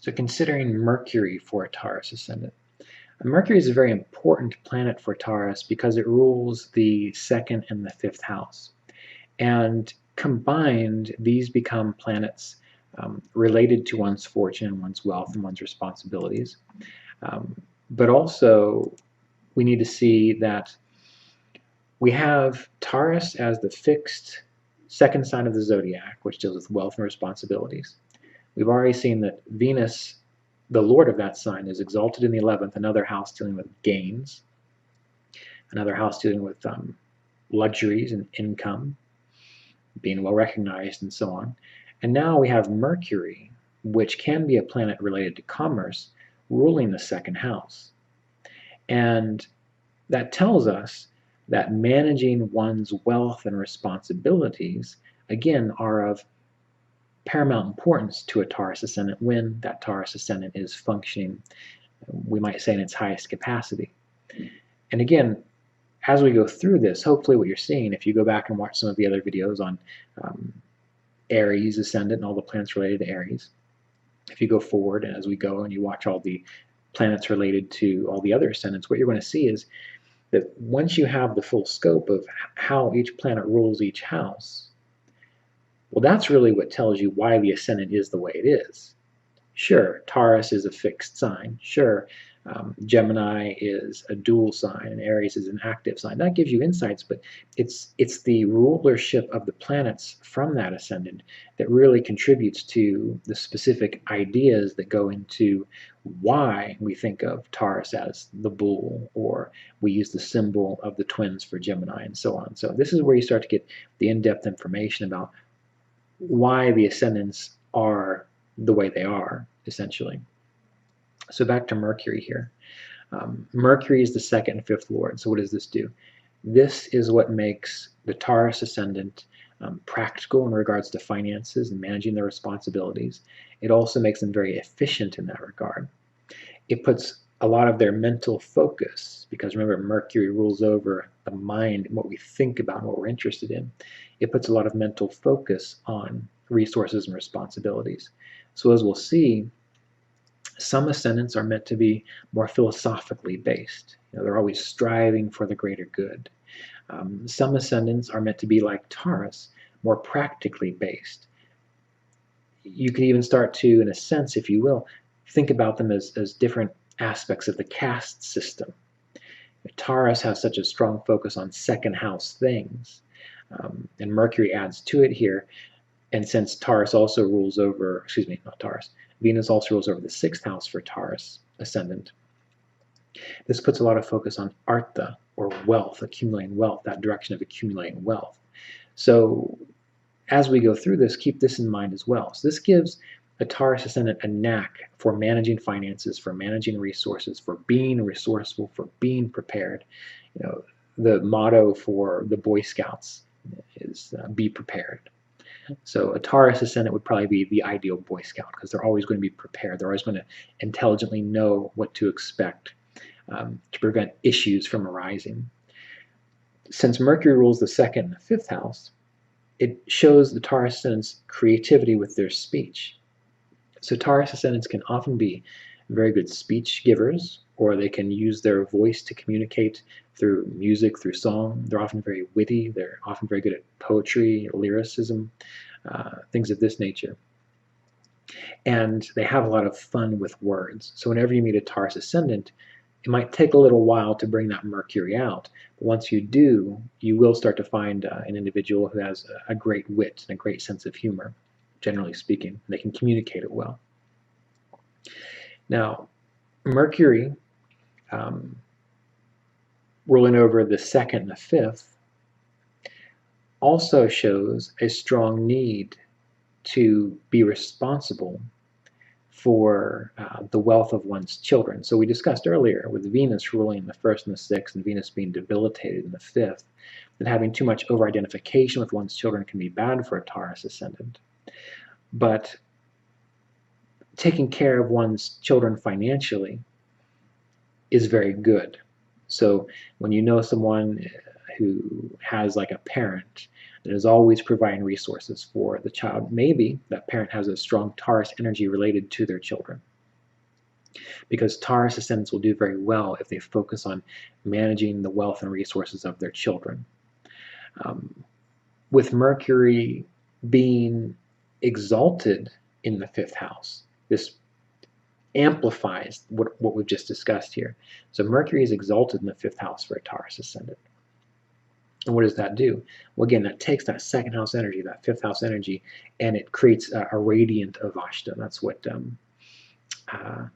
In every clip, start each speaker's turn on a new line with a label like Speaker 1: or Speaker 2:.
Speaker 1: So considering Mercury for a Taurus ascendant. Mercury is a very important planet for Taurus because it rules the second and the fifth house. And combined, these become planets related to one's fortune, one's wealth, and one's responsibilities. But also, we need to see that we have Taurus as the fixed second sign of the zodiac, which deals with wealth and responsibilities. We've already seen that Venus, the lord of that sign, is exalted in the 11th, another house dealing with gains, another house dealing with luxuries and income, being well recognized, and so on. And now we have Mercury, which can be a planet related to commerce, ruling the second house. And that tells us that managing one's wealth and responsibilities, again, are of paramount importance to a Taurus ascendant when that Taurus ascendant is functioning, we might say, in its highest capacity. And again, as we go through this, hopefully what you're seeing, if you go back and watch some of the other videos on Aries ascendant and all the planets related to Aries, if you go forward and as we go and you watch all the planets related to all the other ascendants, what you're going to see is that once you have the full scope of how each planet rules each house, well, that's really what tells you why the ascendant is the way it is. Sure, Taurus is a fixed sign. Sure, Gemini is a dual sign and Aries is an active sign. That gives you insights, but it's the rulership of the planets from that ascendant that really contributes to the specific ideas that go into why we think of Taurus as the bull, or we use the symbol of the twins for Gemini, and so on. So this is where you start to get the in-depth information about why the ascendants are the way they are, essentially. So back to Mercury here. Mercury is the second and fifth lord. So what does this do? This is what makes the Taurus ascendant practical in regards to finances and managing their responsibilities. It also makes them very efficient in that regard. It puts a lot of their mental focus, because remember, Mercury rules over the mind and what we think about and what we're interested in. It puts a lot of mental focus on resources and responsibilities. So as we'll see, some ascendants are meant to be more philosophically based. They're always striving for the greater good. Some ascendants are meant to be like Taurus, more practically based. You could even start to, in a sense, if you will, think about them as different aspects of the caste system. Taurus has such a strong focus on second house things, and Mercury adds to it here. And since Taurus also rules over, not Taurus, Venus also rules over the sixth house for Taurus ascendant. This puts a lot of focus on artha, or wealth, accumulating wealth, that direction of accumulating wealth. So as we go through this, keep this in mind as well. So this gives a Taurus ascendant a knack for managing finances, for managing resources, for being resourceful, for being prepared. The motto for the Boy Scouts is be prepared. So a Taurus ascendant would probably be the ideal Boy Scout, because they're always going to be prepared. They're always going to intelligently know what to expect to prevent issues from arising. Since Mercury rules the second and the fifth house, it shows the Taurus ascendants' creativity with their speech. So Taurus ascendants can often be very good speech givers, or they can use their voice to communicate through music, through song. They're often very witty. They're often very good at poetry, lyricism, things of this nature. And they have a lot of fun with words. So whenever you meet a Taurus ascendant, it might take a little while to bring that Mercury out. But once you do, you will start to find an individual who has a great wit and a great sense of humor, generally speaking. They can communicate it well. Now, Mercury ruling over the second and the fifth also shows a strong need to be responsible for the wealth of one's children. So we discussed earlier with Venus ruling the first and the sixth, and Venus being debilitated in the fifth, that having too much over-identification with one's children can be bad for a Taurus ascendant. But taking care of one's children financially is very good. So when you know someone who has like a parent that is always providing resources for the child, maybe that parent has a strong Taurus energy related to their children. because Taurus ascendants will do very well if they focus on managing the wealth and resources of their children. With Mercury being exalted in the 5th house, this amplifies what we've just discussed here. So Mercury is exalted in the 5th house for a Taurus ascendant. And what does that do? Well, again, that takes that 2nd house energy, that 5th house energy, and it creates a radiant of Ashta. That's what an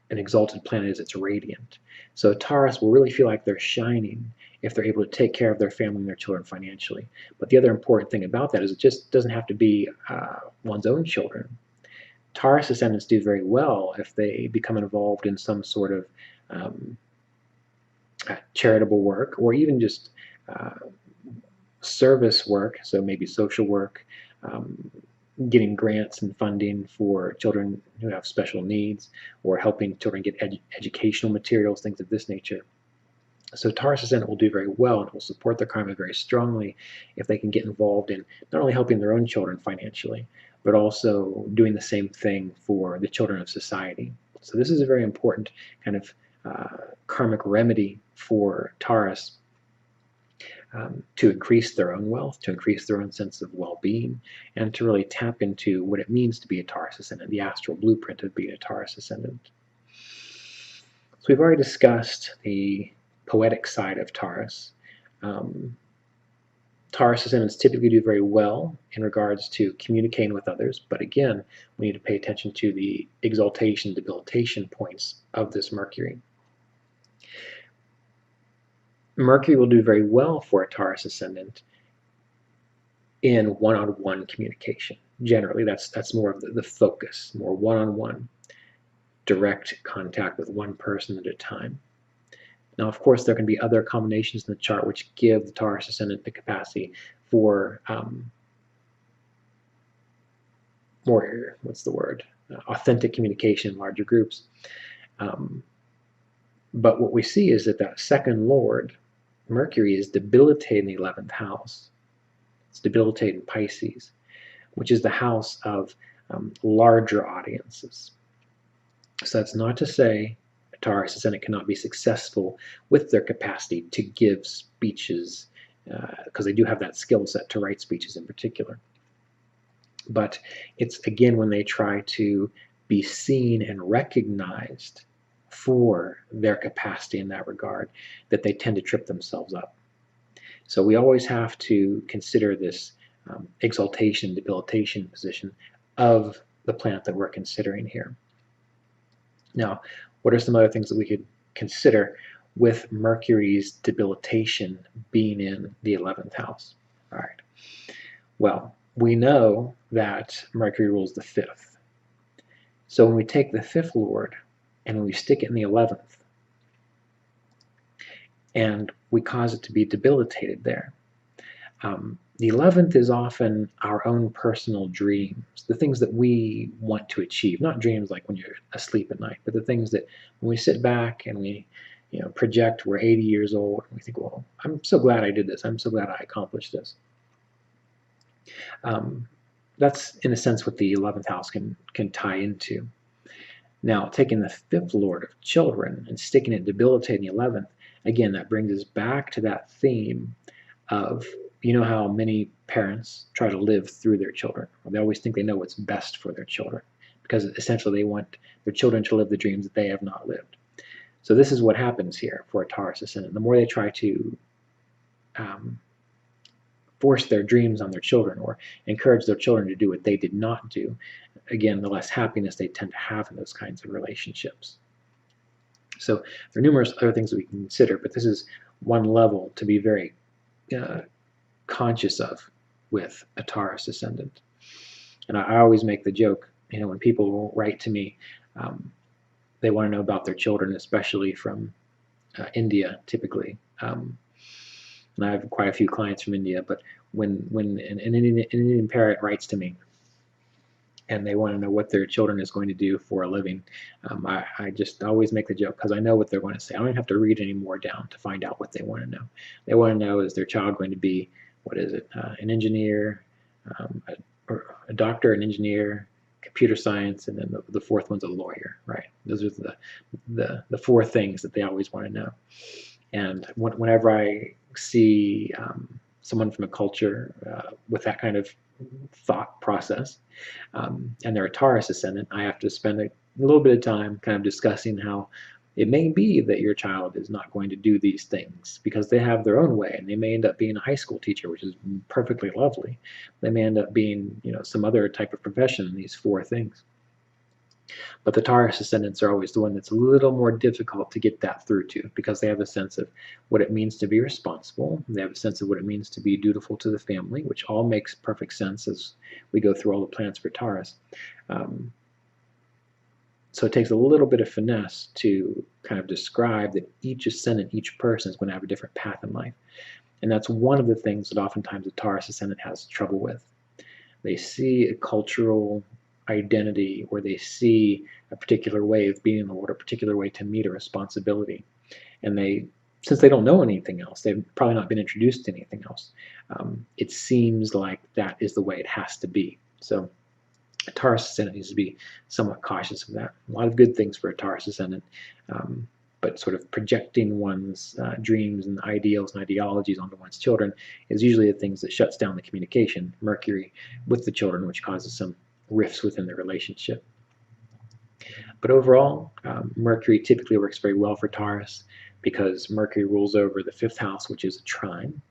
Speaker 1: exalted planet is. It's radiant. So Taurus will really feel like they're shining if they're able to take care of their family and their children financially. But the other important thing about that is it just doesn't have to be one's own children. Taurus ascendants do very well if they become involved in some sort of charitable work, or even just service work, so maybe social work, getting grants and funding for children who have special needs, or helping children get educational materials, things of this nature. So Taurus ascendant will do very well and will support their karma very strongly if they can get involved in not only helping their own children financially, but also doing the same thing for the children of society. So this is a very important kind of karmic remedy for Taurus to increase their own wealth, to increase their own sense of well-being, and to really tap into what it means to be a Taurus ascendant, the astral blueprint of being a Taurus ascendant. So we've already discussed the poetic side of Taurus. Taurus ascendants typically do very well in regards to communicating with others, but again, we need to pay attention to the exaltation, debilitation points of this Mercury. Mercury will do very well for a Taurus ascendant in one-on-one communication. Generally, that's more of the focus, more one-on-one, direct contact with one person at a time. Now, of course, there can be other combinations in the chart which give the Taurus ascendant the capacity for more, authentic communication in larger groups. But what we see is that that 2nd lord, Mercury, is debilitating the 11th house. It's debilitating Pisces, which is the house of larger audiences. So that's not to say a Taurus ascendant cannot be successful with their capacity to give speeches, because they do have that skill set to write speeches in particular. But it's, again, when they try to be seen and recognized for their capacity in that regard, that they tend to trip themselves up. So we always have to consider this exaltation, debilitation position of the planet that we're considering here. Now, what are some other things that we could consider with Mercury's debilitation being in the 11th house? All right. Well, we know that Mercury rules the 5th. So when we take the 5th lord and we stick it in the 11th, and we cause it to be debilitated there. The 11th is often our own personal dreams, the things that we want to achieve, not dreams like when you're asleep at night, but the things that when we sit back and we project, we're 80 years old, and we think, well, I'm so glad I did this. I'm so glad I accomplished this. That's, in a sense, what the 11th house can tie into. Now, taking the 5th lord of children and sticking it debilitating the 11th, again, that brings us back to that theme of, how many parents try to live through their children. They always think they know what's best for their children, because essentially they want their children to live the dreams that they have not lived. So this is what happens here for a Taurus ascendant. The more they try to force their dreams on their children or encourage their children to do what they did not do, again, the less happiness they tend to have in those kinds of relationships. So there are numerous other things that we can consider, but this is one level to be very conscious of with a Taurus ascendant. And I always make the joke, when people write to me, they want to know about their children, especially from India, typically. And I have quite a few clients from India, but when an Indian parent writes to me and they want to know what their children is going to do for a living, I just always make the joke, because I know what they're going to say. I don't have to read any more down to find out what they want to know. They want to know, is their child going to be, an engineer, or a doctor, an engineer, computer science, and then the fourth one's a lawyer, right? Those are the four things that they always want to know. And whenever I see someone from a culture with that kind of thought process, and they're a Taurus ascendant, I have to spend a little bit of time kind of discussing how it may be that your child is not going to do these things because they have their own way, and they may end up being a high school teacher, which is perfectly lovely. They may end up being, some other type of profession in these four things. But the Taurus ascendants are always the one that's a little more difficult to get that through to, because they have a sense of what it means to be responsible. They have a sense of what it means to be dutiful to the family, which all makes perfect sense as we go through all the planets for Taurus. So it takes a little bit of finesse to kind of describe that each ascendant, each person is going to have a different path in life. And that's one of the things that oftentimes a Taurus ascendant has trouble with. They see a cultural identity, or they see a particular way of being in the world, a particular way to meet a responsibility. And since they don't know anything else, they've probably not been introduced to anything else, it seems like that is the way it has to be. So a Taurus ascendant needs to be somewhat cautious of that. A lot of good things for a Taurus ascendant, but sort of projecting one's dreams and ideals and ideologies onto one's children is usually the things that shuts down the communication, Mercury, with the children, which causes some rifts within the relationship. But overall, Mercury typically works very well for Taurus because Mercury rules over the fifth house, which is a trine,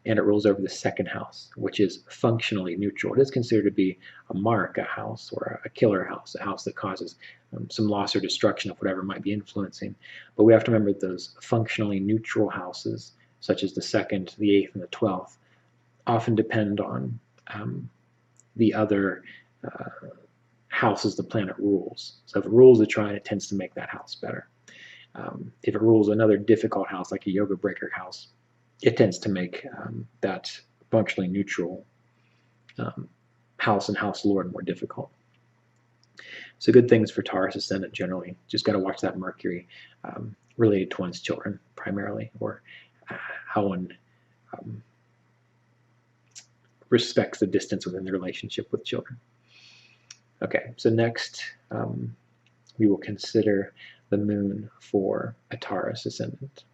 Speaker 1: and it rules over the second house, which is functionally neutral. It is considered to be a mark, a house, or a killer house, a house that causes some loss or destruction of whatever might be influencing. But we have to remember that those functionally neutral houses, such as the second, the eighth, and the 12th, often depend on the other houses the planet rules. So if it rules a trine, it tends to make that house better. If it rules another difficult house, like a yoga breaker house, it tends to make that functionally neutral house and house lord more difficult. So good things for Taurus ascendant generally. Just got to watch that Mercury related to one's children primarily, or how one respects the distance within the relationship with children. Okay, so next we will consider the moon for a Taurus ascendant.